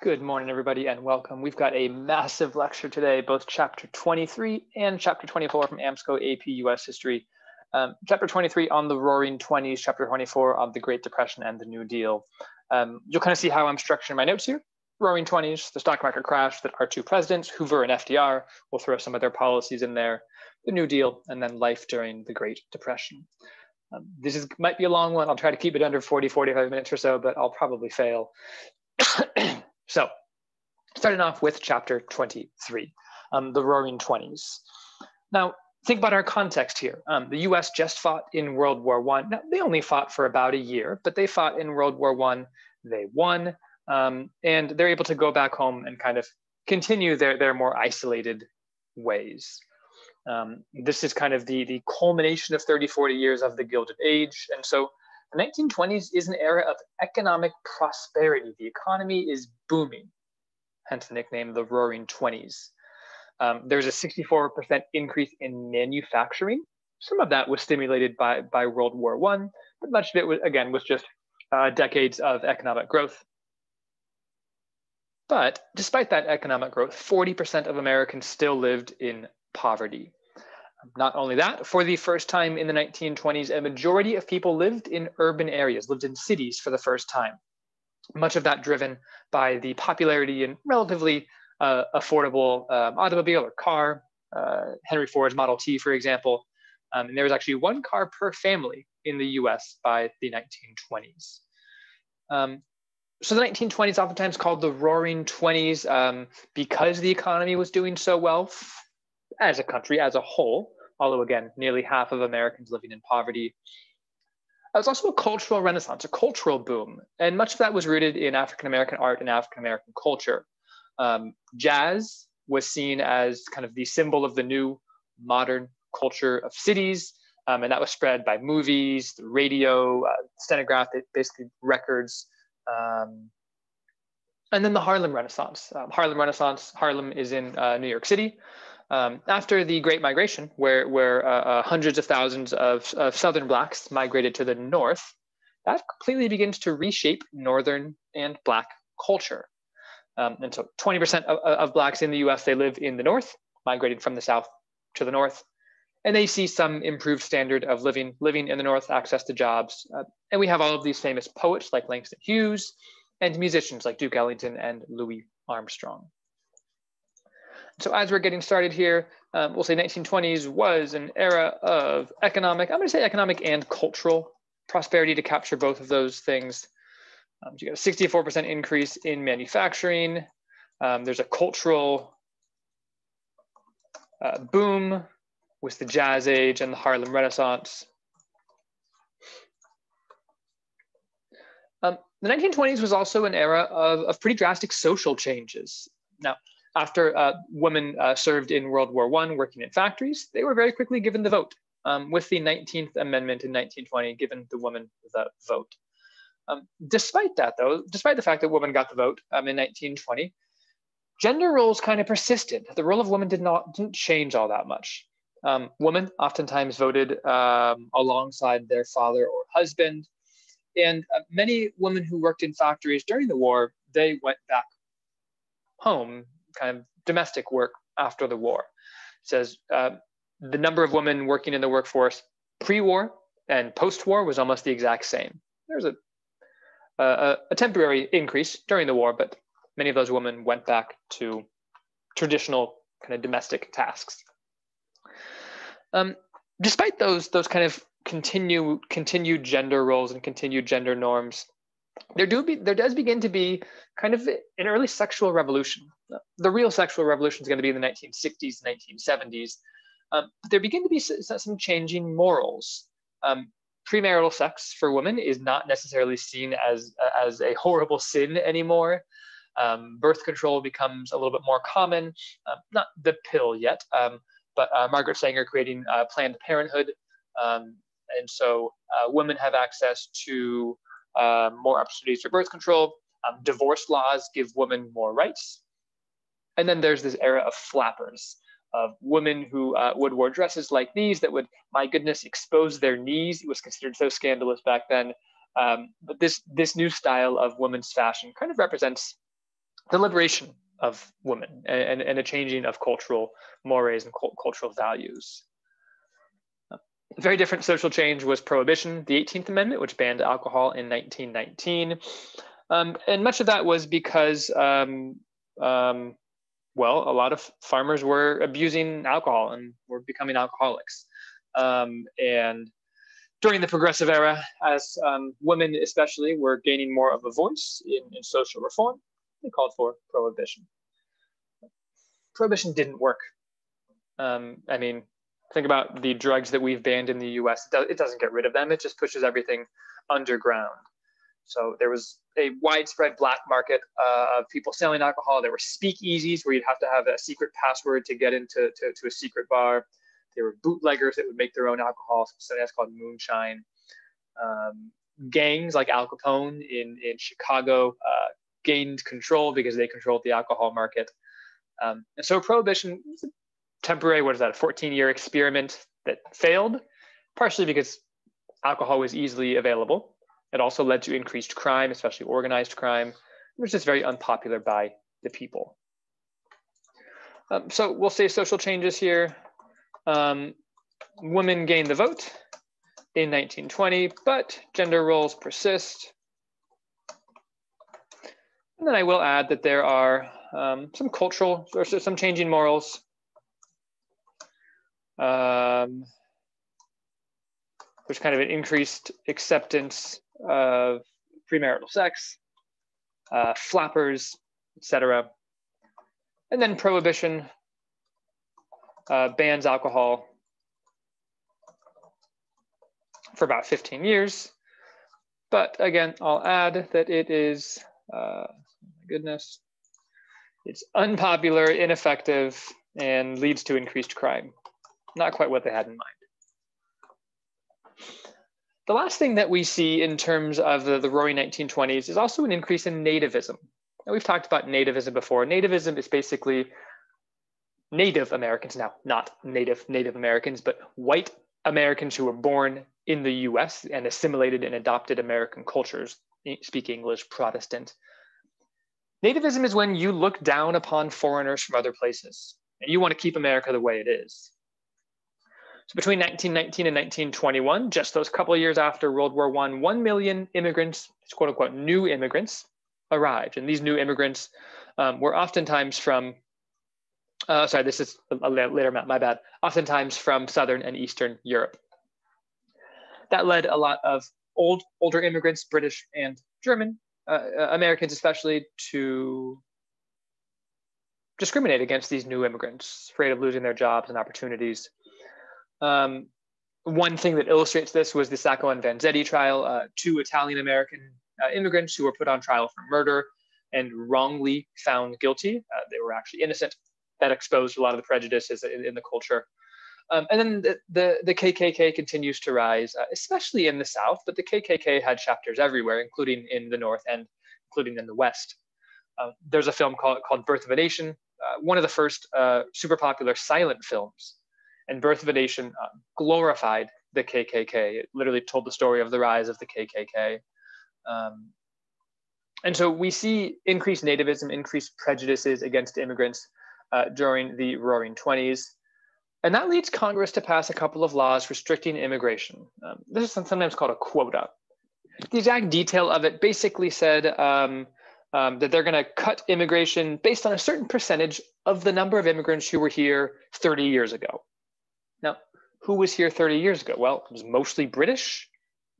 Good morning, everybody, and welcome. We've got a massive lecture today, both Chapter 23 and Chapter 24 from AMSCO AP US History. Chapter 23 on the Roaring Twenties, Chapter 24 on the Great Depression and the New Deal. You'll kind of see how I'm structuring my notes here. Roaring Twenties, the stock market crash, that our two presidents, Hoover and FDR, we'll throw some of their policies in there, the New Deal, and then life during the Great Depression. This might be a long one. I'll try to keep it under 45 minutes or so, but I'll probably fail. So, starting off with Chapter 23, the Roaring Twenties. Now, think about our context here. The US just fought in World War I. Now, they only fought for about a year, but they fought in World War I. They won, and they're able to go back home and kind of continue their more isolated ways. This is kind of the culmination of 30, 40 years of the Gilded Age. And so the 1920s is an era of economic prosperity. The economy is booming, hence the nickname the Roaring Twenties. There's a 64% increase in manufacturing. Some of that was stimulated by World War I, but much of it was just decades of economic growth. But despite that economic growth, 40% of Americans still lived in poverty. Not only that, for the first time in the 1920s, a majority of people lived in urban areas, lived in cities for the first time. Much of that driven by the popularity and relatively affordable automobile or car, Henry Ford's Model T, for example. And there was actually one car per family in the US by the 1920s. So the 1920s, oftentimes called the Roaring Twenties, because the economy was doing so well as a country as a whole, although again, nearly half of Americans living in poverty. It was also a cultural renaissance, a cultural boom, and much of that was rooted in African-American art and African-American culture. Jazz was seen as kind of the symbol of the new modern culture of cities, and that was spread by movies, the radio, stenograph, basically records, and then the Harlem Renaissance. Harlem is in New York City. After the Great Migration, where hundreds of thousands of Southern Blacks migrated to the North, that completely begins to reshape Northern and Black culture. And so 20% of Blacks in the US, they live in the North, migrated from the South to the North, and they see some improved standard of living in the North, access to jobs. And we have all of these famous poets like Langston Hughes and musicians like Duke Ellington and Louis Armstrong. So as we're getting started here, we'll say 1920s was an era of economic and cultural prosperity to capture both of those things. You got a 64% increase in manufacturing. There's a cultural boom with the Jazz Age and the Harlem Renaissance. The 1920s was also an era of pretty drastic social changes. Now, after women served in World War I working in factories, they were very quickly given the vote, with the 19th Amendment in 1920 given the woman the vote. Despite the fact that women got the vote in 1920, gender roles kind of persisted. The role of women didn't change all that much. Women oftentimes voted alongside their father or husband, and many women who worked in factories during the war, they went back home, kind of domestic work after the war. It says the number of women working in the workforce pre-war and post-war was almost the exact same. There's a temporary increase during the war, but many of those women went back to traditional kind of domestic tasks. Despite those kind of continued gender roles and continued gender norms, there does begin to be kind of an early sexual revolution. The real sexual revolution is going to be in the 1960s, 1970s. But there begin to be some changing morals. Premarital sex for women is not necessarily seen as a horrible sin anymore. Birth control becomes a little bit more common. Not the pill yet, but Margaret Sanger creating Planned Parenthood. And so women have access to more opportunities for birth control. Divorce laws give women more rights. And then there's this era of flappers, of women who would wear dresses like these that would, my goodness, expose their knees. It was considered so scandalous back then. But this new style of women's fashion kind of represents the liberation of women and a changing of cultural mores and cultural values. A very different social change was prohibition, the 18th Amendment, which banned alcohol in 1919. And much of that was because, well, a lot of farmers were abusing alcohol and were becoming alcoholics. And during the Progressive Era, as women especially were gaining more of a voice in social reform, they called for prohibition. Prohibition didn't work. I mean, think about the drugs that we've banned in the US. It doesn't get rid of them. It just pushes everything underground. So there was a widespread black market of people selling alcohol. There were speakeasies where you'd have to have a secret password to get into a secret bar. There were bootleggers that would make their own alcohol, something that's called moonshine. Gangs like Al Capone in Chicago gained control because they controlled the alcohol market. And so prohibition was a temporary, what is that, a 14-year experiment that failed, partially because alcohol was easily available. It also led to increased crime, especially organized crime. It was just very unpopular by the people. So we'll say social changes here. Women gained the vote in 1920, but gender roles persist. And then I will add that there are some cultural, or some changing morals. There's kind of an increased acceptance of premarital sex, flappers, etc. And then prohibition bans alcohol for about 15 years. But again, I'll add that it is, oh my goodness, it's unpopular, ineffective, and leads to increased crime. Not quite what they had in mind. The last thing that we see in terms of the roaring 1920s is also an increase in nativism. Now, we've talked about nativism before. Nativism is basically Native Americans, now not Native Americans, but white Americans who were born in the US and assimilated and adopted American cultures, speak English, Protestant. Nativism is when you look down upon foreigners from other places and you want to keep America the way it is. So between 1919 and 1921, just those couple of years after World War I, 1 million immigrants, quote unquote, new immigrants arrived. And these new immigrants were oftentimes from, sorry, this is a later map, my bad, oftentimes from Southern and Eastern Europe. That led a lot of older immigrants, British and German, Americans especially, to discriminate against these new immigrants, afraid of losing their jobs and opportunities. One thing that illustrates this was the Sacco and Vanzetti trial, 2 Italian-American immigrants who were put on trial for murder and wrongly found guilty. They were actually innocent. That exposed a lot of the prejudices in the culture. And then the KKK continues to rise, especially in the South, but the KKK had chapters everywhere, including in the North and including in the West. There's a film called Birth of a Nation, one of the first super popular silent films. And Birth of a Nation glorified the KKK. It literally told the story of the rise of the KKK. And so we see increased nativism, increased prejudices against immigrants during the Roaring '20s. And that leads Congress to pass a couple of laws restricting immigration. This is sometimes called a quota. The exact detail of it basically said that they're going to cut immigration based on a certain percentage of the number of immigrants who were here 30 years ago. Now, who was here 30 years ago? Well, it was mostly British,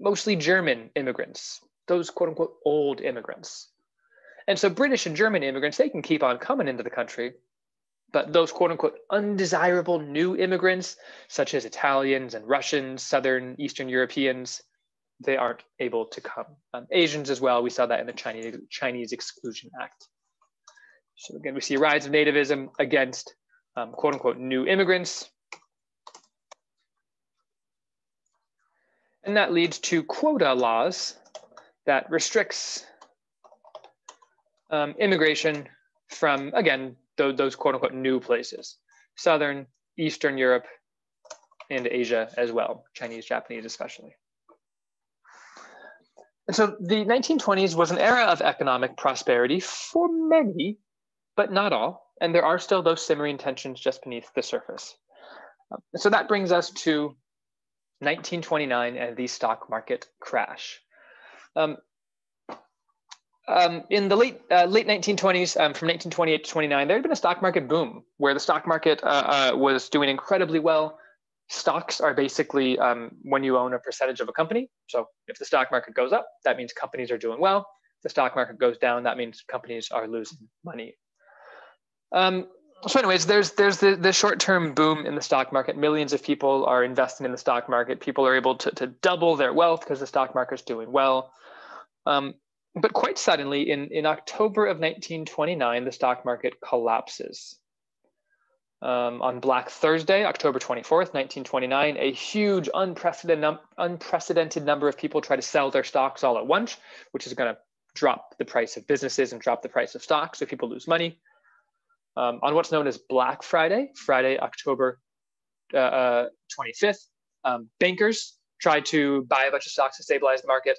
mostly German immigrants, those quote unquote old immigrants. And so British and German immigrants, they can keep on coming into the country, but those quote unquote undesirable new immigrants, such as Italians and Russians, Southern Eastern Europeans, they aren't able to come. Asians as well, we saw that in the Chinese Exclusion Act. So again, we see a rise of nativism against quote unquote new immigrants. And that leads to quota laws that restricts immigration from, again, those quote unquote new places, Southern, Eastern Europe, and Asia as well, Chinese, Japanese especially. And so the 1920s was an era of economic prosperity for many, but not all. And there are still those simmering tensions just beneath the surface. So that brings us to 1929 and the stock market crash. In the late 1920s, from 1928 to 29, there had been a stock market boom where the stock market was doing incredibly well. Stocks are basically when you own a percentage of a company. So if the stock market goes up, that means companies are doing well. If the stock market goes down, that means companies are losing money. So anyways, there's the short-term boom in the stock market. Millions of people are investing in the stock market. People are able to double their wealth because the stock market's doing well. But quite suddenly, in October of 1929, the stock market collapses. On Black Thursday, October 24th, 1929, a huge, unprecedented number of people try to sell their stocks all at once, which is going to drop the price of businesses and drop the price of stocks, so people lose money. On what's known as Black Friday, October 25th, bankers tried to buy a bunch of stocks to stabilize the market.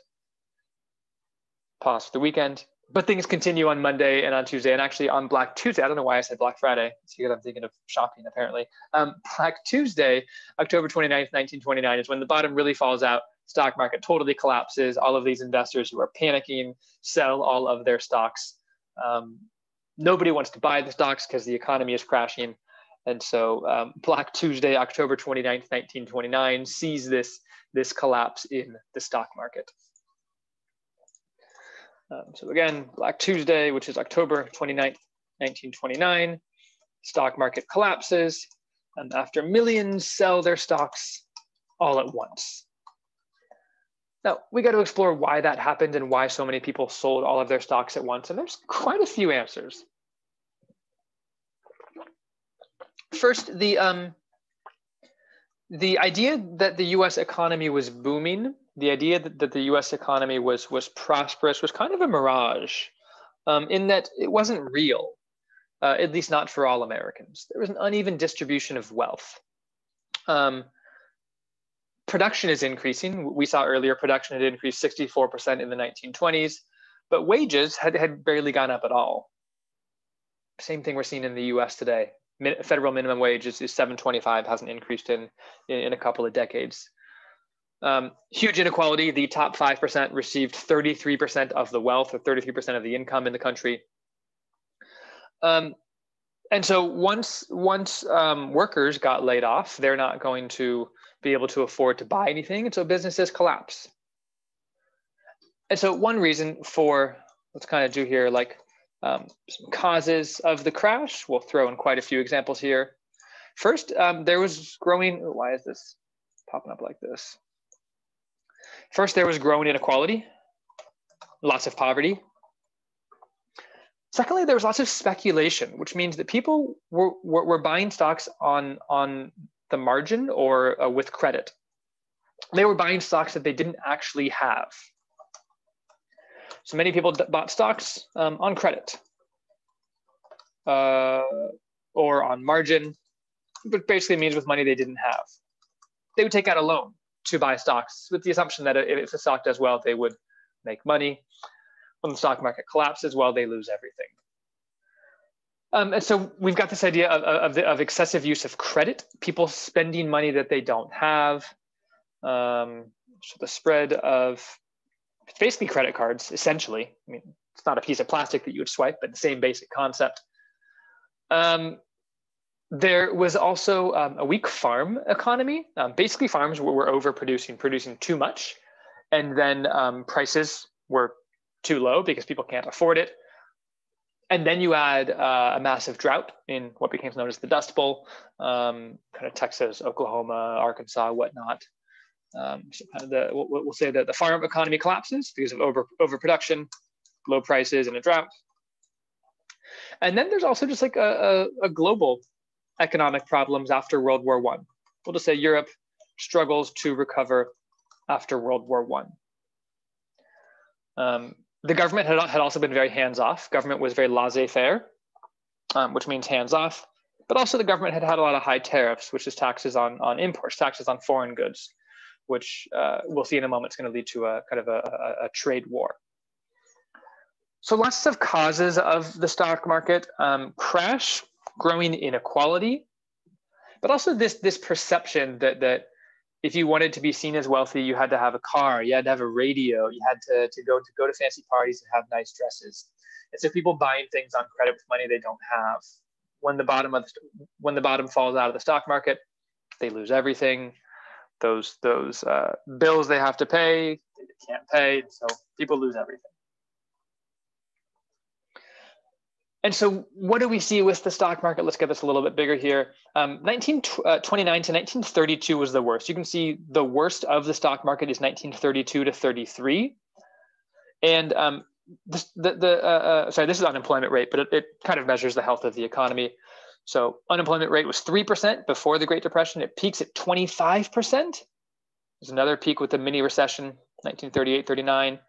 Pause for the weekend. But things continue on Monday and on Tuesday, and actually on Black Tuesday. I don't know why I said Black Friday. It's because I'm thinking of shopping, apparently. Black Tuesday, October 29th, 1929, is when the bottom really falls out. Stock market totally collapses. All of these investors who are panicking sell all of their stocks. Nobody wants to buy the stocks because the economy is crashing. And so Black Tuesday, October 29th, 1929, sees this collapse in the stock market. So again, Black Tuesday, which is October 29th, 1929, stock market collapses, and after millions sell their stocks all at once. Now, we got to explore why that happened and why so many people sold all of their stocks at once, and there's quite a few answers. First, the idea that the US economy was booming, the idea that the US economy was prosperous was kind of a mirage, in that it wasn't real, at least not for all Americans. There was an uneven distribution of wealth. Production is increasing. We saw earlier production had increased 64% in the 1920s, but wages had barely gone up at all. Same thing we're seeing in the US today. Federal minimum wage is $7.25, hasn't increased in a couple of decades. Huge inequality. The top 5% received 33% of the wealth, or 33% of the income in the country. And so once workers got laid off, they're not going to be able to afford to buy anything, and so businesses collapse. And so one reason for, let's kind of do here like some causes of the crash. We'll throw in quite a few examples here. First, there was growing, why is this popping up like this? First, there was growing inequality, lots of poverty. Secondly, there was lots of speculation, which means that people were buying stocks on the margin or with credit. They were buying stocks that they didn't actually have. So many people bought stocks on credit or on margin, but basically means with money they didn't have. They would take out a loan to buy stocks with the assumption that if the stock does well, they would make money. When the stock market collapses, well, they lose everything. And so we've got this idea of excessive use of credit, people spending money that they don't have. So the spread of, it's basically credit cards, essentially. I mean, it's not a piece of plastic that you would swipe, but the same basic concept. There was also a weak farm economy. Basically, farms were overproducing, producing too much, and then prices were too low because people can't afford it. And then you add a massive drought in what became known as the Dust Bowl, kind of Texas, Oklahoma, Arkansas, whatnot. So kind of we'll say that the farm economy collapses because of overproduction, low prices, and a drought. And then there's also just like a global economic problems after World War I. We'll just say Europe struggles to recover after World War I. The government had also been very hands-off. Government was very laissez-faire, which means hands-off. But also the government had a lot of high tariffs, which is taxes on imports, taxes on foreign goods, which we'll see in a moment is going to lead to a kind of a trade war. So lots of causes of the stock market: crash, growing inequality, but also this perception that if you wanted to be seen as wealthy, you had to have a car, you had to have a radio, you had to go to fancy parties and have nice dresses. And so people buying things on credit with money they don't have. When the bottom falls out of the stock market, they lose everything. Those bills they have to pay, they can't pay, so people lose everything. And so what do we see with the stock market? Let's get this a little bit bigger here. 1929 to 1932 was the worst. You can see the worst of the stock market is 1932 to 33. And sorry, this is unemployment rate, but it kind of measures the health of the economy. So unemployment rate was 3% before the Great Depression. It peaks at 25%. There's another peak with the mini recession, 1938-39.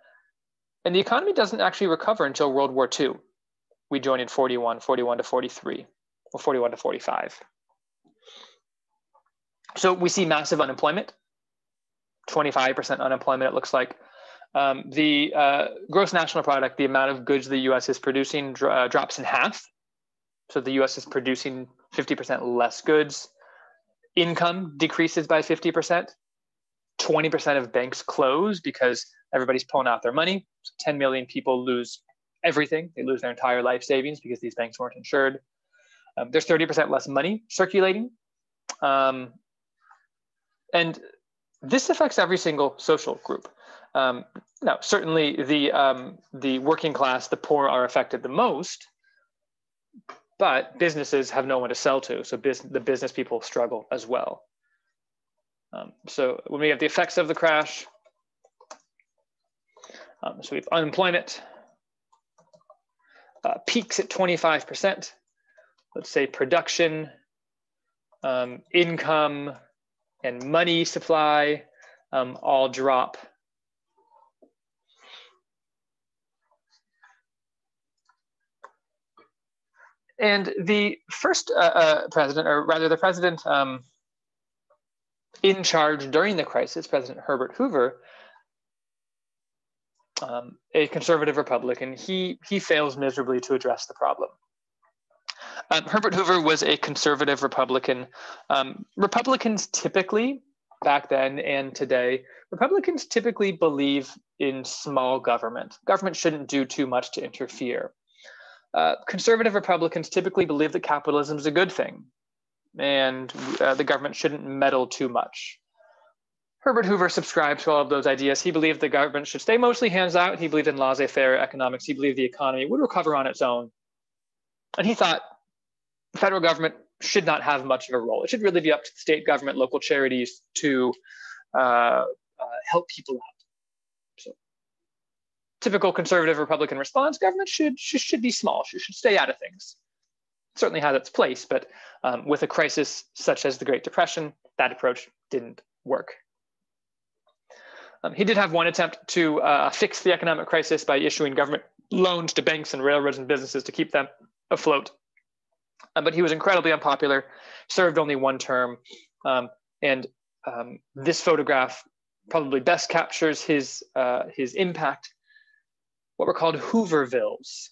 And the economy doesn't actually recover until World War II. We joined in 41 to 43, or 41 to 45. So we see massive unemployment, 25% unemployment, it looks like. The gross national product, the amount of goods the US is producing, drops in half. So the US is producing 50% less goods. Income decreases by 50%. 20% of banks close because everybody's pulling out their money. So 10 million people lose everything. They lose their entire life savings because these banks weren't insured. There's 30% less money circulating. And this affects every single social group. Now, certainly the working class, the poor are affected the most, but businesses have no one to sell to. So the business people struggle as well. So when we have the effects of the crash, so we have unemployment, peaks at 25%. Let's say production, income, and money supply all drop. And the first president, or rather the president in charge during the crisis, President Herbert Hoover, a conservative Republican, he fails miserably to address the problem. Herbert Hoover was a conservative Republican. Republicans typically, back then and today, Republicans typically believe in small government. Government shouldn't do too much to interfere. Conservative Republicans typically believe that capitalism is a good thing and the government shouldn't meddle too much. Herbert Hoover subscribed to all of those ideas. He believed the government should stay mostly hands out. He believed in laissez-faire economics. He believed the economy would recover on its own. And he thought the federal government should not have much of a role. It should really be up to the state government, local charities to help people out. So, typical conservative Republican response: government should be small, should stay out of things. It certainly has its place, but with a crisis such as the Great Depression, that approach didn't work. He did have one attempt to fix the economic crisis by issuing government loans to banks and railroads and businesses to keep them afloat. But he was incredibly unpopular, served only one term, and this photograph probably best captures his impact. What were called Hoovervilles,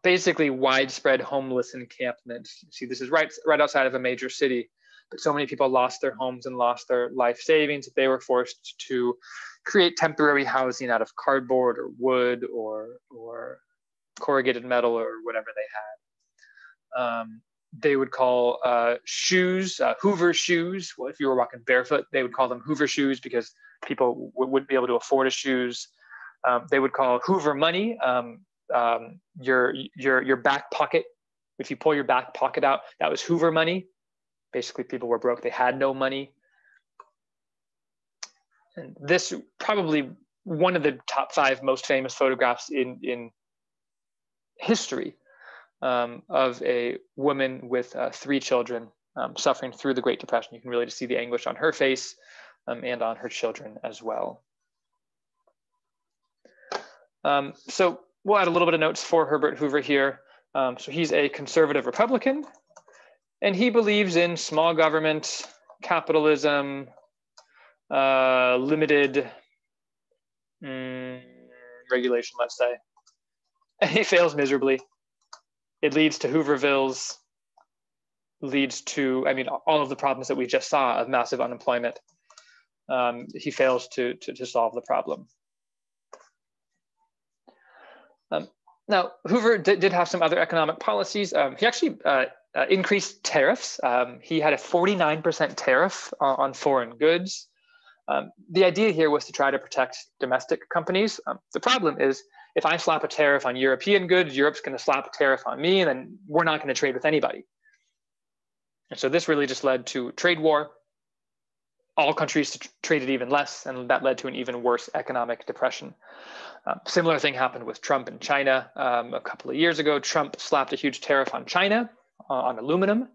basically widespread homeless encampments. See, this is right outside of a major city, but so many people lost their homes and lost their life savings that they were forced to create temporary housing out of cardboard or wood or corrugated metal or whatever they had. They would call shoes, Hoover shoes. Well, if you were walking barefoot, they would call them Hoover shoes because people wouldn't be able to afford a shoes. They would call Hoover money your back pocket. If you pull your back pocket out, that was Hoover money. Basically, people were broke. They had no money. And this probably one of the top 5 most famous photographs in history of a woman with 3 children suffering through the Great Depression. You can really just see the anguish on her face and on her children as well. So we'll add a little bit of notes for Herbert Hoover here. So he's a conservative Republican, and he believes in small government, capitalism, limited regulation, let's say. And he fails miserably. It leads to Hoovervilles, leads to, I mean, all of the problems that we just saw of massive unemployment. He fails to solve the problem. Now, Hoover did have some other economic policies. He actually increased tariffs. He had a 49% tariff on foreign goods. The idea here was to try to protect domestic companies. The problem is, if I slap a tariff on European goods, Europe's going to slap a tariff on me, and then we're not going to trade with anybody. And so this really just led to trade war. All countries traded even less, and that led to an even worse economic depression. Similar thing happened with Trump and China a couple of years ago. Trump slapped a huge tariff on China on aluminum.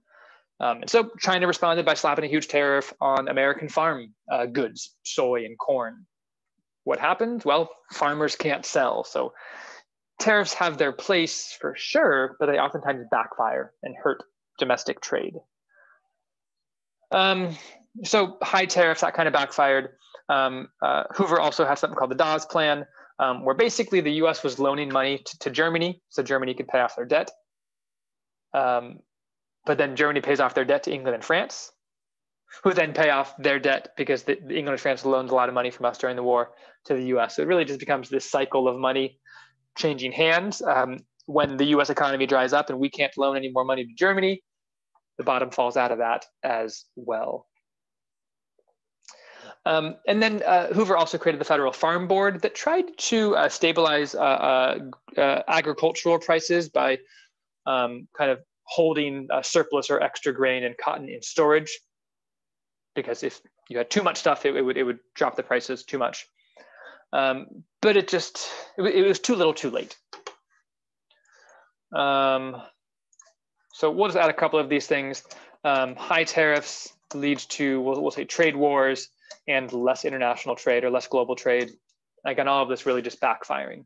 And so China responded by slapping a huge tariff on American farm goods, soy and corn. What happened? Well, farmers can't sell. So tariffs have their place for sure, but they oftentimes backfire and hurt domestic trade. So high tariffs, that kind of backfired. Hoover also had something called the Dawes Plan, where basically the US was loaning money to Germany so Germany could pay off their debt. But then Germany pays off their debt to England and France, who then pay off their debt because the England and France loaned a lot of money from us during the war to the US. So it really just becomes this cycle of money changing hands. When the US economy dries up and we can't loan any more money to Germany, the bottom falls out of that as well. And then Hoover also created the Federal Farm Board that tried to stabilize agricultural prices by kind of holding surplus or extra grain and cotton in storage, because if you had too much stuff, it would drop the prices too much. But it was too little, too late. So we'll just add a couple of these things. High tariffs leads to, we'll say, trade wars and less international trade or less global trade. Again, all of this really just backfiring.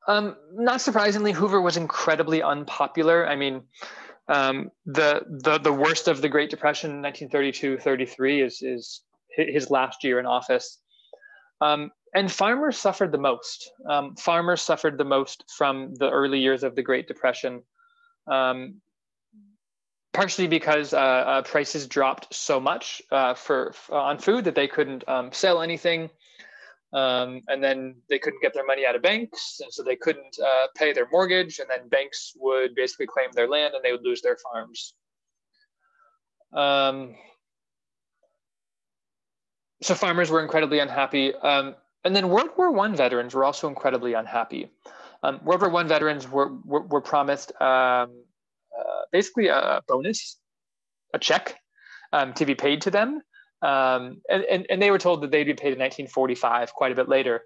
Not surprisingly, Hoover was incredibly unpopular. I mean, the worst of the Great Depression, 1932-33, is his last year in office. And farmers suffered the most. Farmers suffered the most from the early years of the Great Depression, partially because prices dropped so much on food that they couldn't sell anything. And then they couldn't get their money out of banks, and so they couldn't pay their mortgage, and then banks would basically claim their land and they would lose their farms. So farmers were incredibly unhappy. And then World War I veterans were also incredibly unhappy. World War I veterans were promised basically a bonus, a check to be paid to them. And they were told that they'd be paid in 1945, quite a bit later.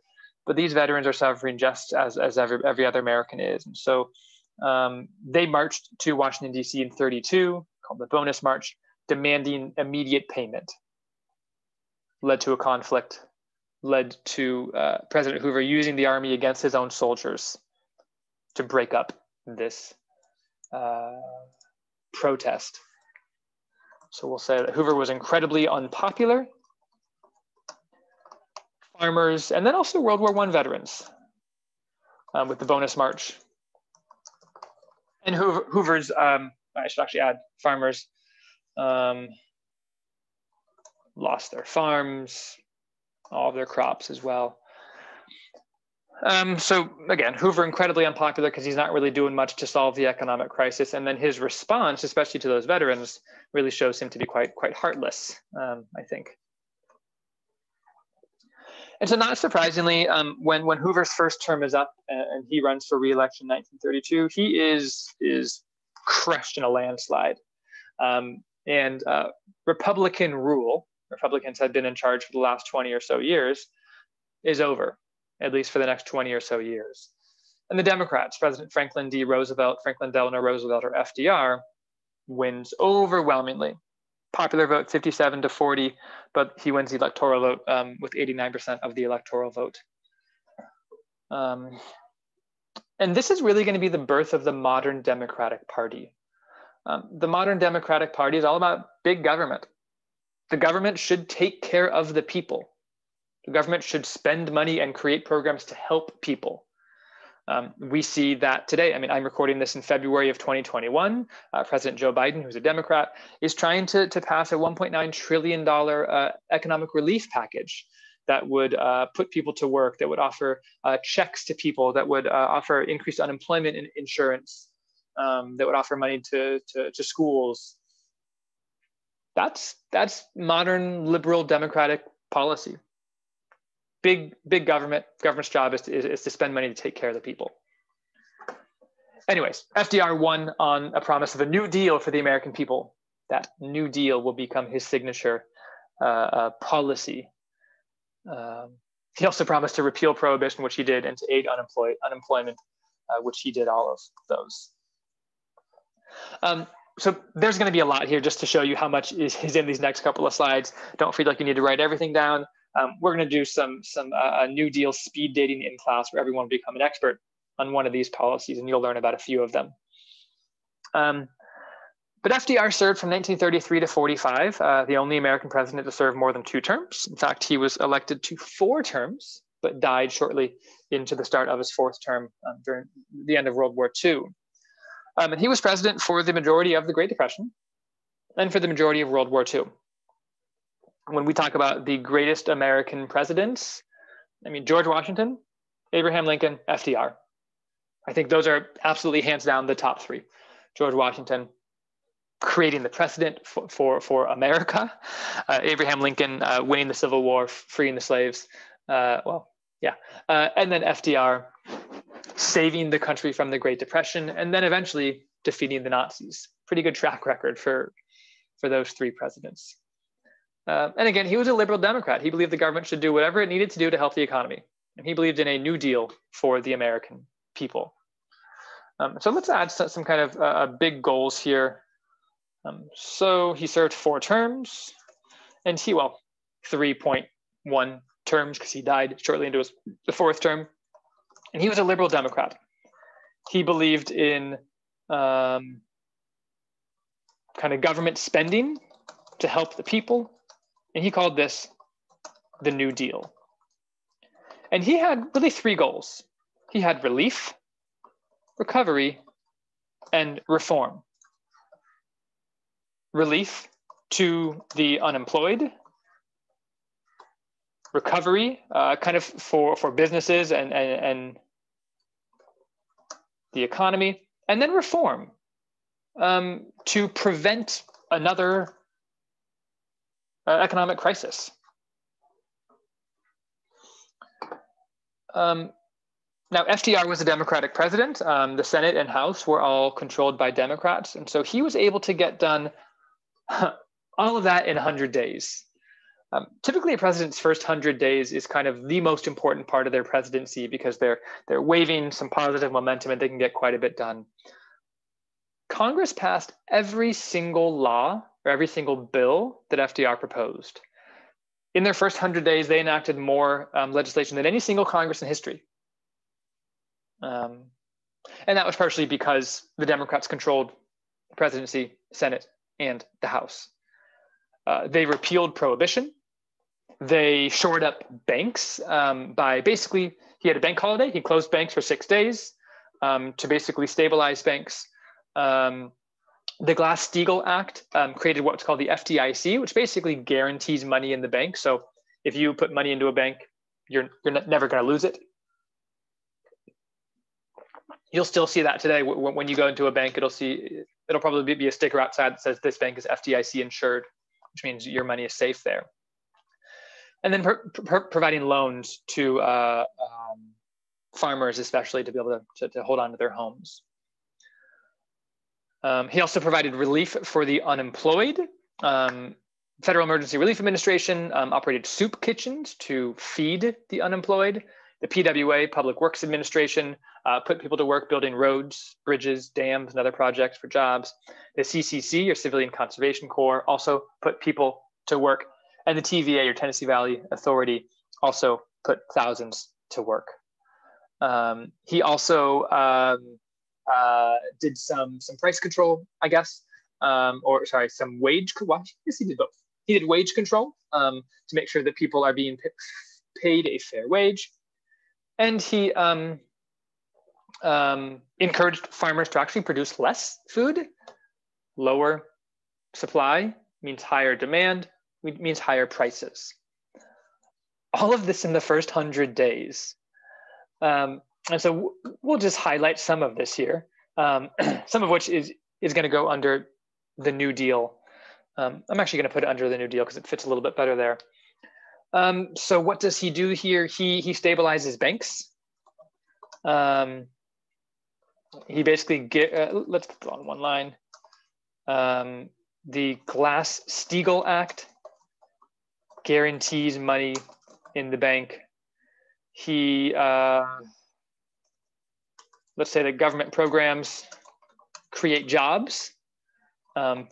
But these veterans are suffering just as every other American is. And so they marched to Washington, D.C. in 1932, called the Bonus March, demanding immediate payment. Led to a conflict, led to President Hoover using the army against his own soldiers to break up this protest. So we'll say that Hoover was incredibly unpopular. Farmers, and then also World War I veterans with the Bonus March. And Hoover's, I should actually add, farmers lost their farms, all of their crops as well. So again, Hoover incredibly unpopular because he's not really doing much to solve the economic crisis. And then his response, especially to those veterans, really shows him to be quite heartless, I think. And so not surprisingly, when Hoover's first term is up and he runs for re-election in 1932, he is crushed in a landslide. And Republican rule, Republicans had been in charge for the last 20 or so years, is over, at least for the next 20 or so years. And the Democrats, President Franklin Delano Roosevelt, or FDR, wins overwhelmingly. Popular vote 57-40, but he wins the electoral vote with 89% of the electoral vote. And this is really going to be the birth of the modern Democratic Party. The modern Democratic Party is all about big government. The government should take care of the people. The government should spend money and create programs to help people. We see that today. I mean, I'm recording this in February of 2021. President Joe Biden, who's a Democrat, is trying to pass a $1.9 trillion economic relief package that would put people to work, that would offer checks to people, that would offer increased unemployment insurance, that would offer money to schools. That's modern liberal democratic policy. Big government's job is to spend money to take care of the people. Anyways, FDR won on a promise of a new deal for the American people. That new deal will become his signature policy. He also promised to repeal prohibition, which he did, and to aid unemployment, which he did all of those. So there's going to be a lot here just to show you how much is in these next couple of slides. Don't feel like you need to write everything down. We're going to do some New Deal speed dating in class where everyone will become an expert on one of these policies, and you'll learn about a few of them. But FDR served from 1933 to 45, the only American president to serve more than 2 terms. In fact, he was elected to 4 terms, but died shortly into the start of his 4th term during the end of World War II. And he was president for the majority of the Great Depression and for the majority of World War II. When we talk about the greatest American presidents, I mean, George Washington, Abraham Lincoln, FDR. I think those are absolutely hands down the top 3. George Washington, creating the precedent for America. Abraham Lincoln, winning the Civil War, freeing the slaves. And then FDR, saving the country from the Great Depression, and then eventually defeating the Nazis. Pretty good track record for those 3 presidents. And again, he was a liberal Democrat. He believed the government should do whatever it needed to do to help the economy. And he believed in a new deal for the American people. So let's add some kind of big goals here. So he served 4 terms, and 3.1 terms because he died shortly into the 4th term. And he was a liberal Democrat. He believed in kind of government spending to help the people. And he called this the New Deal. And he had really 3 goals. He had relief, recovery, and reform. Relief to the unemployed, recovery kind of for businesses and the economy, and then reform to prevent another economic crisis. Now, FDR was a Democratic president. The Senate and House were all controlled by Democrats. And so he was able to get done all of that in 100 days. Typically, a president's first 100 days is kind of the most important part of their presidency because they're waving some positive momentum and they can get quite a bit done. Congress passed every single law or every single bill that FDR proposed. In their first 100 days, they enacted more legislation than any single Congress in history. And that was partially because the Democrats controlled the presidency, Senate, and the House. They repealed prohibition. They shored up banks by basically, he had a bank holiday. He closed banks for 6 days to basically stabilize banks. The Glass-Steagall Act created what's called the FDIC, which basically guarantees money in the bank. So if you put money into a bank, you're never going to lose it. You'll still see that today. When you go into a bank, it'll probably be a sticker outside that says this bank is FDIC insured, which means your money is safe there. And then providing loans to farmers, especially to be able to hold on to their homes. He also provided relief for the unemployed. Federal Emergency Relief Administration operated soup kitchens to feed the unemployed. The PWA, Public Works Administration, put people to work building roads, bridges, dams, and other projects for jobs. The CCC, or Civilian Conservation Corps, also put people to work. And the TVA, or Tennessee Valley Authority, also put thousands to work. He also did some price control, I guess, some wage. Well, I guess he did both. He did wage control to make sure that people are being paid a fair wage. And he encouraged farmers to actually produce less food. Lower supply means higher demand, means higher prices. All of this in the first 100 days. And so we'll just highlight some of this here, some of which is going to go under the New Deal. I'm actually going to put it under the New Deal because it fits a little bit better there. So what does he do here? He stabilizes banks. He basically let's put it on one line. The Glass-Steagall Act guarantees money in the bank. He, let's say that government programs create jobs,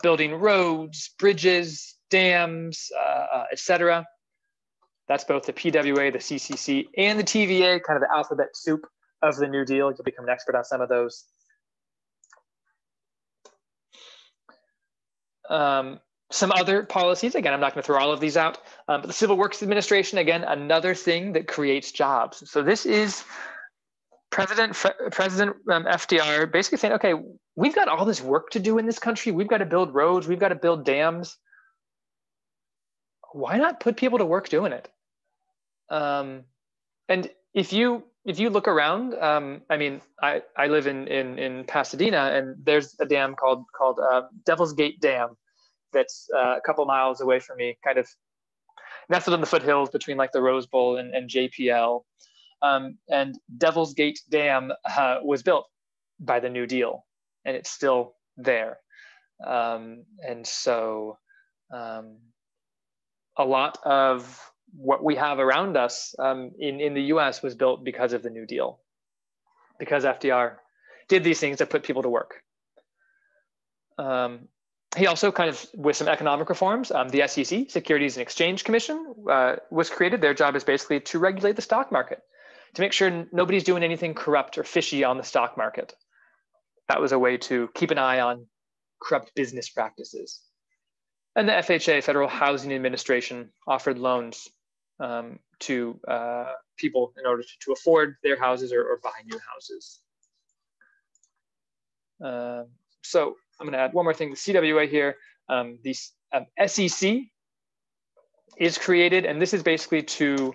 building roads, bridges, dams, etc. That's both the PWA, the CCC, and the TVA, kind of the alphabet soup of the New Deal. You'll become an expert on some of those. Some other policies, again, I'm not going to throw all of these out, but the Civil Works Administration, again, another thing that creates jobs. So this is President FDR basically saying, okay, we've got all this work to do in this country. We've got to build roads. We've got to build dams. Why not put people to work doing it? And if you look around, I mean, I live in Pasadena, and there's a dam called Devil's Gate Dam that's a couple miles away from me, kind of nestled in the foothills between like the Rose Bowl and JPL. And Devil's Gate Dam was built by the New Deal, and it's still there. And so a lot of what we have around us in the US was built because of the New Deal, because FDR did these things that put people to work. He also kind of, with some economic reforms, the SEC, Securities and Exchange Commission, was created. Their job is basically to regulate the stock market, to make sure nobody's doing anything corrupt or fishy on the stock market. That was a way to keep an eye on corrupt business practices. And the FHA, Federal Housing Administration, offered loans to people in order to afford their houses or buy new houses. So I'm going to add one more thing, the CWA here. The SEC is created, and this is basically to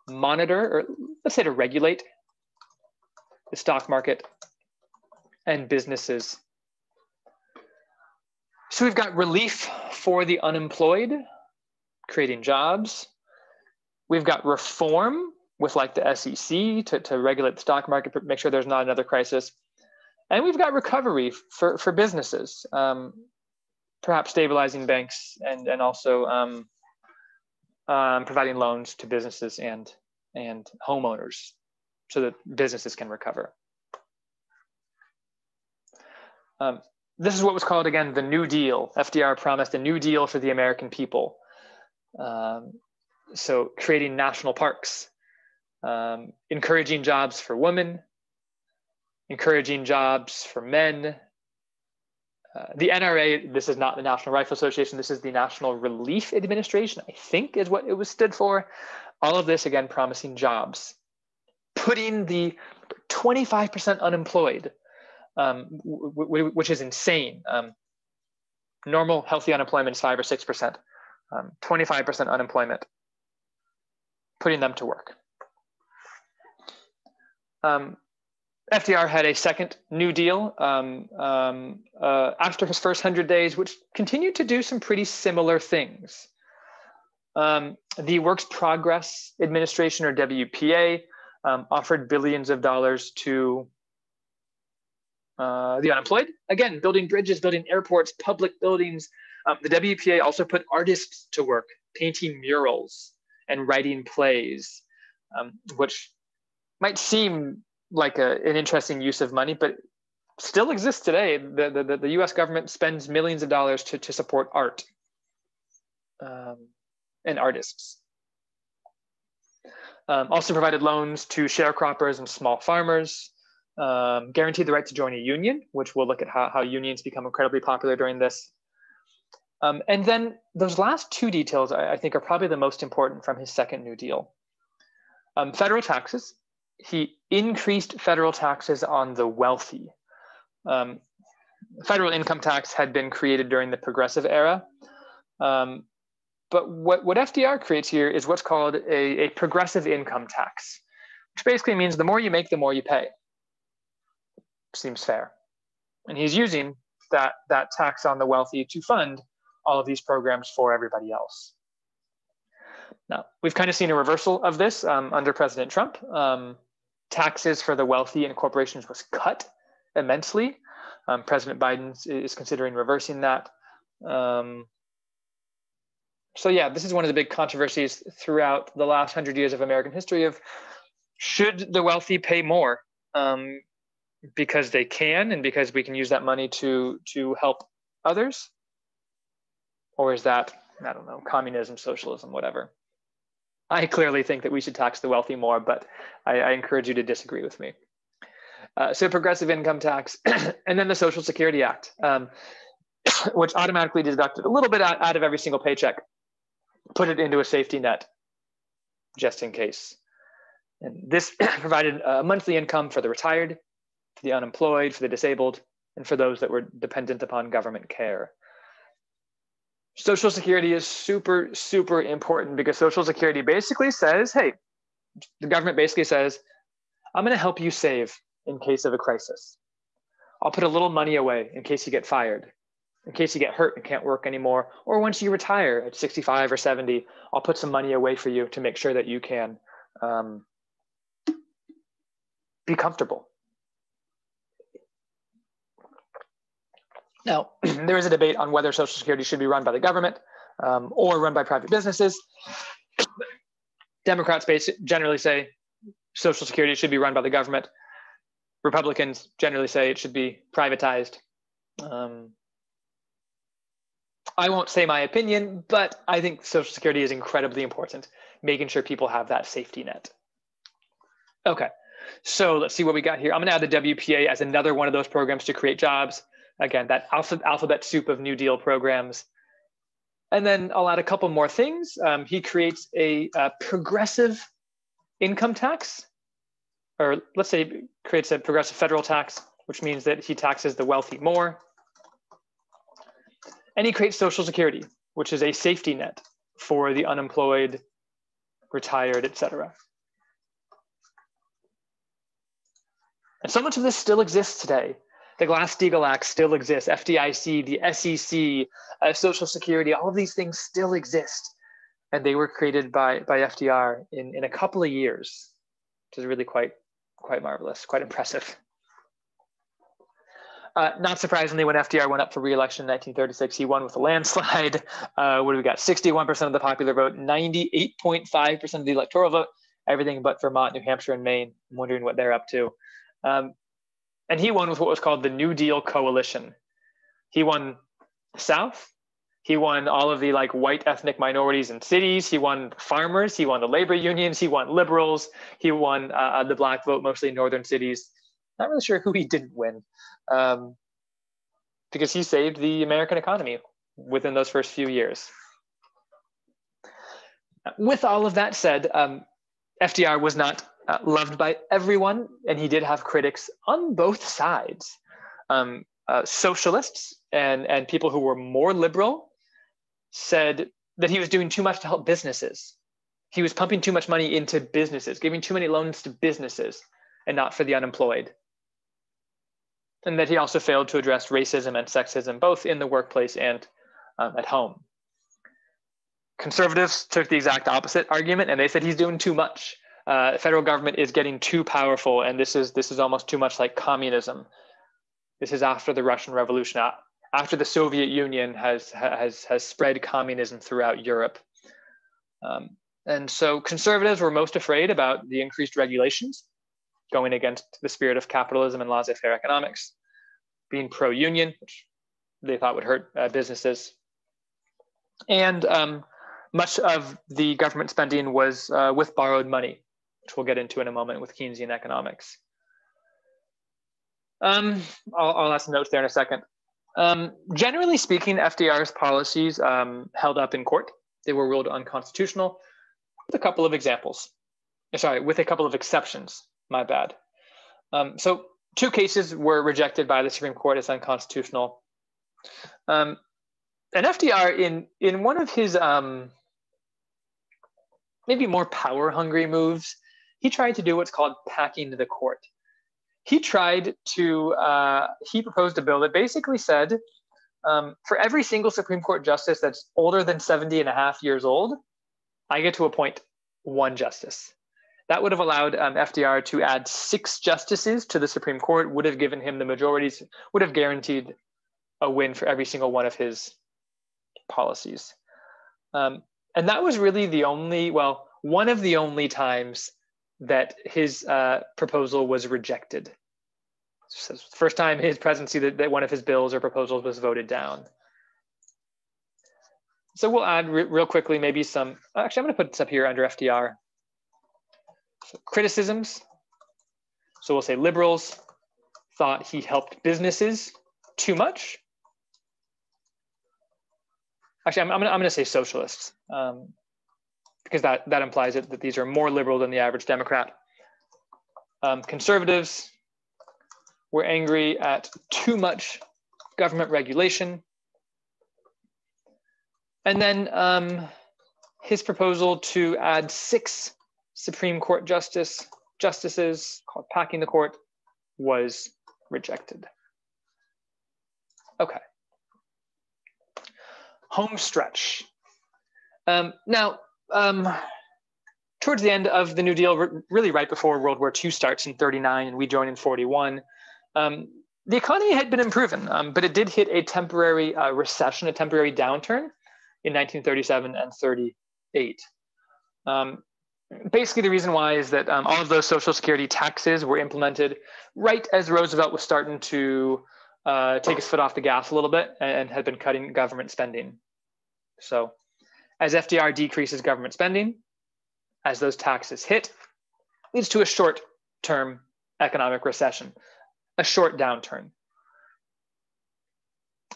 monitor, or let's say to regulate, the stock market and businesses. So we've got relief for the unemployed, creating jobs. We've got reform with like the SEC to regulate the stock market, make sure there's not another crisis. And we've got recovery for businesses, perhaps stabilizing banks and also providing loans to businesses and homeowners so that businesses can recover. This is what was called, again, the New Deal. FDR promised a New Deal for the American people. So creating national parks, encouraging jobs for women, encouraging jobs for men. The NRA, this is not the National Rifle Association, this is the National Relief Administration, I think is what it was stood for. All of this, again, promising jobs. Putting the 25% unemployed, which is insane. Normal, healthy unemployment is 5 or 6%. 25% unemployment, putting them to work. FDR had a second New Deal after his first 100 days, which continued to do some pretty similar things. The Works Progress Administration, or WPA, offered billions of dollars to the unemployed. Again, building bridges, building airports, public buildings. The WPA also put artists to work, painting murals and writing plays, which might seem like an interesting use of money, but still exists today. The US government spends millions of dollars to support art and artists. Also provided loans to sharecroppers and small farmers, guaranteed the right to join a union, which we'll look at how unions become incredibly popular during this. And then those last two details, I think, are probably the most important from his second New Deal. Federal taxes. He increased federal taxes on the wealthy. Federal income tax had been created during the Progressive era. But what FDR creates here is what's called a progressive income tax, which basically means the more you make, the more you pay. Seems fair. And he's using that tax on the wealthy to fund all of these programs for everybody else. Now, we've kind of seen a reversal of this under President Trump. Taxes for the wealthy and corporations was cut immensely. President Biden is considering reversing that. So yeah, this is one of the big controversies throughout the last 100 years of American history of should the wealthy pay more because they can and because we can use that money to help others? Or is that, I don't know, communism, socialism, whatever? I clearly think that we should tax the wealthy more, but I encourage you to disagree with me. So progressive income tax, and then the Social Security Act, which automatically deducted a little bit out of every single paycheck, put it into a safety net, just in case. And this provided a monthly income for the retired, for the unemployed, for the disabled, and for those that were dependent upon government care. Social Security is super, super important because Social Security basically says, hey, the government basically says, I'm going to help you save in case of a crisis. I'll put a little money away in case you get fired, in case you get hurt and can't work anymore, or once you retire at 65 or 70, I'll put some money away for you to make sure that you can be comfortable. Now, there is a debate on whether Social Security should be run by the government or run by private businesses. Democrats generally say Social Security should be run by the government. Republicans generally say it should be privatized. I won't say my opinion, but I think Social Security is incredibly important, making sure people have that safety net. Okay, so let's see what we got here. I'm going to add the WPA as another one of those programs to create jobs. Again, that alphabet soup of New Deal programs. And then I'll add a couple more things. He creates a progressive income tax, or let's say creates a progressive federal tax, which means that he taxes the wealthy more. And he creates Social Security, which is a safety net for the unemployed, retired, etc. And so much of this still exists today. The Glass-Steagall Act still exists. FDIC, the SEC, Social Security, all of these things still exist. And they were created by FDR in a couple of years, which is really quite marvelous, quite impressive. Not surprisingly, when FDR went up for re-election in 1936, he won with a landslide. What do we got? 61% of the popular vote, 98.5% of the electoral vote, everything but Vermont, New Hampshire, and Maine. I'm wondering what they're up to. And he won with what was called the New Deal Coalition. He won the South. He won all of the white ethnic minorities in cities. He won farmers. He won the labor unions. He won liberals. He won the black vote, mostly in northern cities. Not really sure who he didn't win, because he saved the American economy within those first few years. With all of that said, FDR was not loved by everyone, and he did have critics on both sides. Socialists and people who were more liberal said that he was doing too much to help businesses. He was pumping too much money into businesses, giving too many loans to businesses and not for the unemployed. And that he also failed to address racism and sexism, both in the workplace and at home. Conservatives took the exact opposite argument, and they said he's doing too much. The federal government is getting too powerful, and this is almost too much like communism. This is after the Russian Revolution, after the Soviet Union has spread communism throughout Europe. And so conservatives were most afraid about the increased regulations, going against the spirit of capitalism and laissez-faire economics, being pro-union, which they thought would hurt businesses. And much of the government spending was with borrowed money, which we'll get into in a moment with Keynesian economics. I'll add some notes there in a second. Generally speaking, FDR's policies held up in court. They were ruled unconstitutional with a couple of examples. sorry, with a couple of exceptions, my bad. So 2 cases were rejected by the Supreme Court as unconstitutional. And FDR, in one of his maybe more power-hungry moves, he tried to do what's called packing the court. He tried to, he proposed a bill that basically said, for every single Supreme Court justice that's older than 70 and a half years old, I get to appoint 1 justice. That would have allowed FDR to add 6 justices to the Supreme Court, would have given him the majorities, would have guaranteed a win for every single one of his policies. And that was really the only, well, one of the only times that his proposal was rejected. So it's the first time in his presidency that one of his bills or proposals was voted down. So we'll add real quickly maybe some, actually I'm gonna put this up here under FDR. So criticisms. So we'll say liberals thought he helped businesses too much. Actually, I'm gonna say socialists, because that implies that these are more liberal than the average Democrat. Conservatives were angry at too much government regulation. And then his proposal to add 6 Supreme Court justices, called packing the court, was rejected. Okay. Home stretch. Now, towards the end of the New Deal, really right before World War II starts in 39 and we join in 41, the economy had been improving, but it did hit a temporary recession, a temporary downturn in 1937 and 38. Basically, the reason why is that all of those Social Security taxes were implemented right as Roosevelt was starting to take his foot off the gas a little bit and had been cutting government spending. So as FDR decreases government spending, as those taxes hit, leads to a short-term economic recession, a short downturn.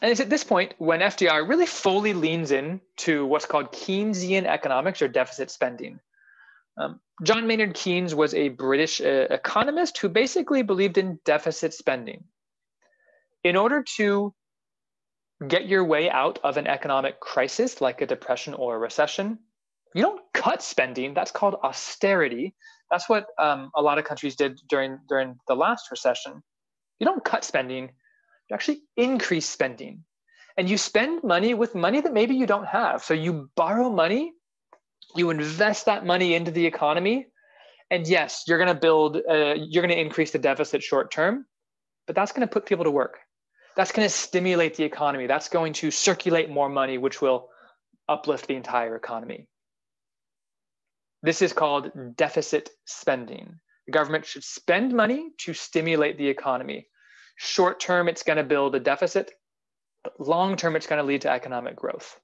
And it's at this point when FDR really fully leans in to what's called Keynesian economics or deficit spending. John Maynard Keynes was a British economist who basically believed in deficit spending. In order to get your way out of an economic crisis like a depression or a recession, you don't cut spending. That's called austerity. That's what a lot of countries did during the last recession. You don't cut spending, you actually increase spending. And you spend money with money that maybe you don't have. So you borrow money, you invest that money into the economy, and yes, you're gonna increase the deficit short term, but that's gonna put people to work. That's gonna stimulate the economy. That's going to circulate more money, which will uplift the entire economy. This is called deficit spending. The government should spend money to stimulate the economy. Short term, it's going to build a deficit, but long term, it's going to lead to economic growth.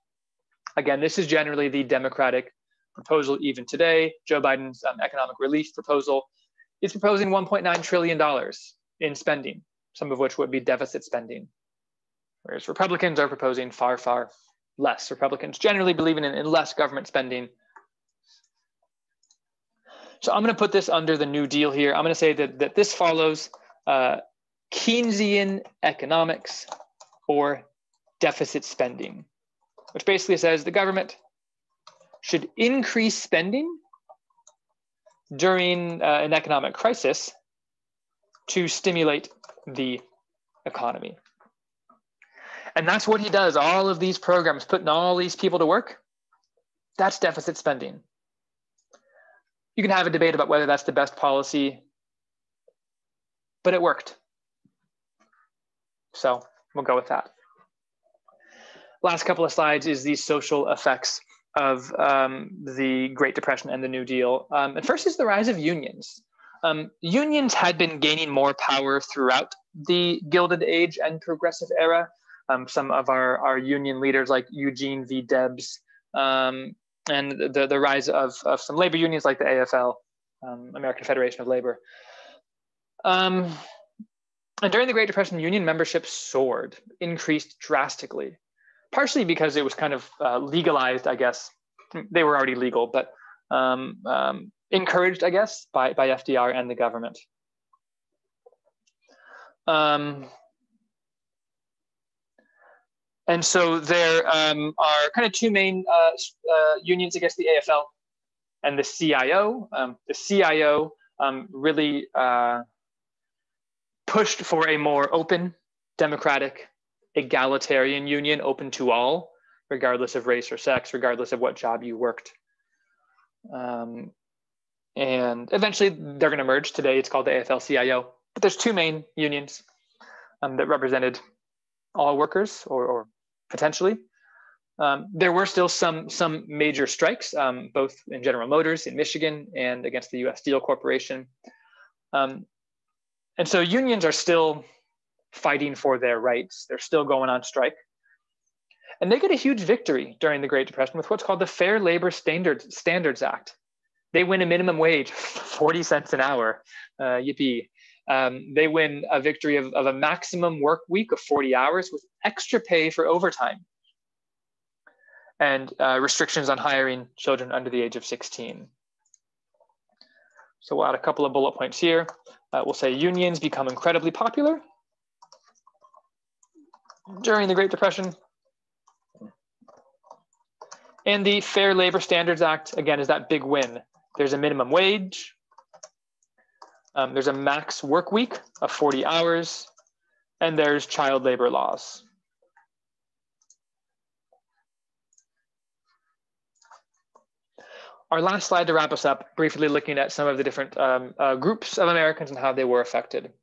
Again, this is generally the Democratic proposal even today. Joe Biden's economic relief proposal is proposing $1.9 trillion in spending, some of which would be deficit spending. Whereas Republicans are proposing far, far less. Republicans generally believing in less government spending. So I'm going to put this under the New Deal here. I'm going to say that this follows Keynesian economics or deficit spending, which basically says the government should increase spending during an economic crisis to stimulate the economy. And that's what he does. All of these programs, putting all these people to work, that's deficit spending. You can have a debate about whether that's the best policy, but it worked. So we'll go with that. Last couple of slides is the social effects of the Great Depression and the New Deal. And first is the rise of unions. Unions had been gaining more power throughout the Gilded Age and Progressive Era. Some of our union leaders like Eugene V. Debs, and the rise of some labor unions like the AFL, American Federation of Labor. And during the Great Depression, union membership soared, increased drastically, partially because it was kind of legalized, I guess. They were already legal, but encouraged, I guess, by FDR and the government. And so there are kind of two main unions against the AFL and the CIO. The CIO really pushed for a more open, democratic, egalitarian union, open to all, regardless of race or sex, regardless of what job you worked. And eventually they're going to merge. Today it's called the AFL-CIO. But there's two main unions that represented all workers, or potentially. There were still some major strikes, both in General Motors in Michigan and against the U.S. Steel Corporation. And so unions are still fighting for their rights. They're still going on strike. And they get a huge victory during the Great Depression with what's called the Fair Labor Standards Act. They win a minimum wage, 40 cents an hour, yippee. They win a victory of a maximum work week of 40 hours with extra pay for overtime, and restrictions on hiring children under the age of 16. So we'll add a couple of bullet points here. We'll say unions become incredibly popular during the Great Depression. And the Fair Labor Standards Act, again, is that big win. There's a minimum wage. There's a max work week of 40 hours, and there's child labor laws. Our last slide to wrap us up, briefly looking at some of the different groups of Americans and how they were affected.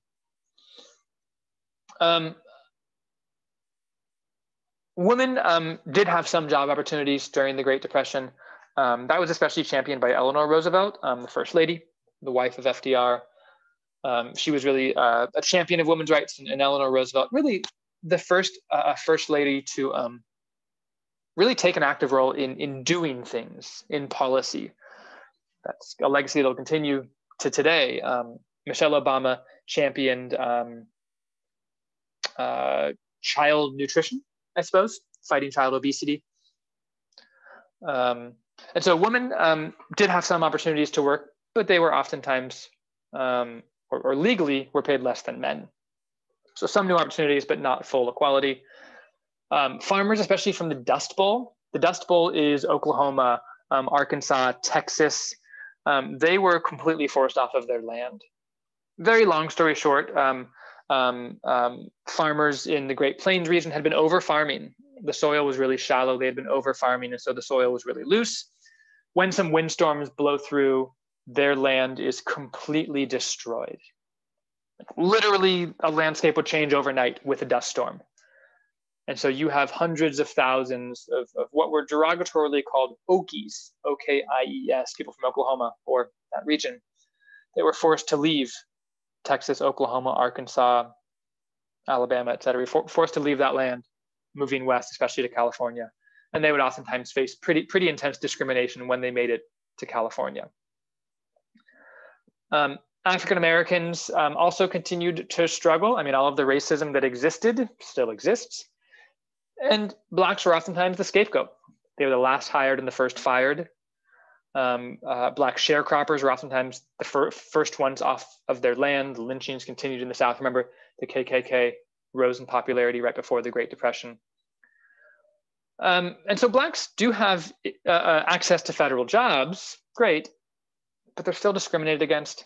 Women did have some job opportunities during the Great Depression. That was especially championed by Eleanor Roosevelt, the First Lady, the wife of FDR. She was really a champion of women's rights, and Eleanor Roosevelt, really the first First Lady to really take an active role in doing things in policy. That's a legacy that'll continue to today. Michelle Obama championed child nutrition, I suppose, fighting child obesity. And so women did have some opportunities to work, but they were oftentimes, or legally, were paid less than men. So some new opportunities, but not full equality. Farmers, especially from the Dust Bowl. The Dust Bowl is Oklahoma, Arkansas, Texas. They were completely forced off of their land. Very long story short, farmers in the Great Plains region had been over farming. The soil was really shallow. They had been over farming, and so the soil was really loose. When some windstorms blow through, their land is completely destroyed. Literally, a landscape would change overnight with a dust storm. And so you have hundreds of thousands of what were derogatorily called Okies, O-K-I-E-S, people from Oklahoma or that region. They were forced to leave Texas, Oklahoma, Arkansas, Alabama, et cetera, forced to leave that land, moving west, especially to California. And they would oftentimes face pretty intense discrimination when they made it to California. African Americans also continued to struggle. I mean, all of the racism that existed still exists. And Blacks were oftentimes the scapegoat. They were the last hired and the first fired. Black sharecroppers were oftentimes the first ones off of their land. The lynchings continued in the South. Remember, the KKK rose in popularity right before the Great Depression. And so Blacks do have access to federal jobs, great, but they're still discriminated against.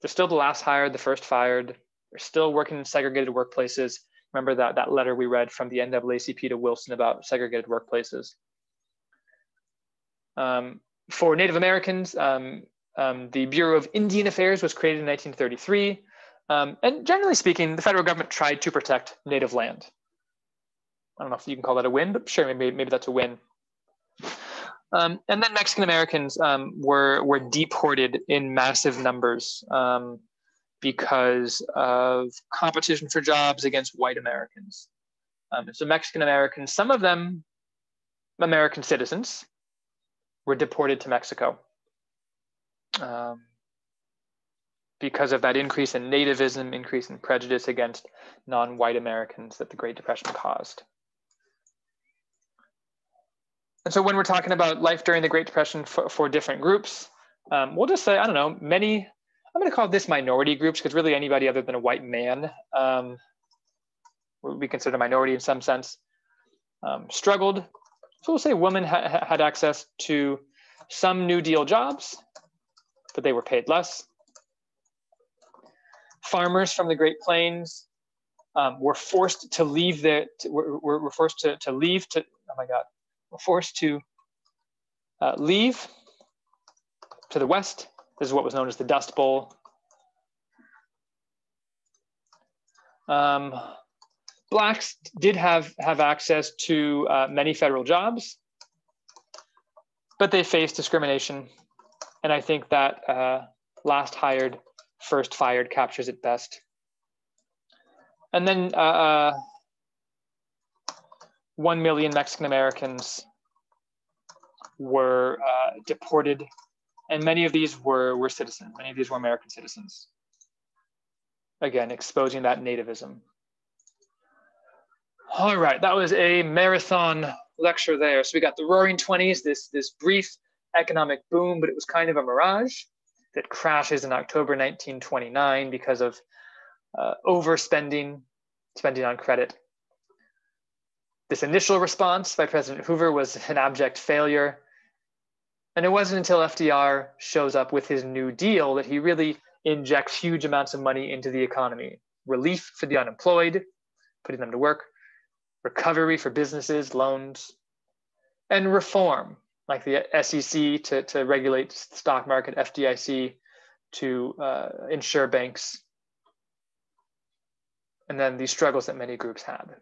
They're still the last hired, the first fired. They're still working in segregated workplaces. Remember that letter we read from the NAACP to Wilson about segregated workplaces. For Native Americans, the Bureau of Indian Affairs was created in 1933. And generally speaking, the federal government tried to protect Native land. I don't know if you can call that a win, but sure, maybe that's a win. And then Mexican Americans were deported in massive numbers because of competition for jobs against white Americans. So Mexican Americans, some of them American citizens, were deported to Mexico because of that increase in nativism, increase in prejudice against non-white Americans that the Great Depression caused. And so when we're talking about life during the Great Depression for different groups, We'll just say, I don't know, many, I'm going to call this minority groups, because really anybody other than a white man would be considered a minority in some sense, struggled. So we'll say women had access to some New Deal jobs, but they were paid less. Farmers from the Great Plains were forced to leave were forced to leave to, oh my God, were forced to leave to the west. This is what was known as the Dust Bowl. Blacks did have access to many federal jobs, but they faced discrimination. And I think that last hired, first fired captures it best. And then 1 million Mexican Americans were deported, and many of these were citizens. Many of these were American citizens. Again, exposing that nativism. All right, that was a marathon lecture there. So we got the Roaring Twenties, this brief economic boom, but it was kind of a mirage that crashes in October 1929 because of overspending, spending on credit. This initial response by President Hoover was an abject failure. And it wasn't until FDR shows up with his New Deal that he really injects huge amounts of money into the economy. Relief for the unemployed, putting them to work, recovery for businesses, loans, and reform, like the SEC to regulate the stock market, FDIC to insure banks, and then these struggles that many groups had.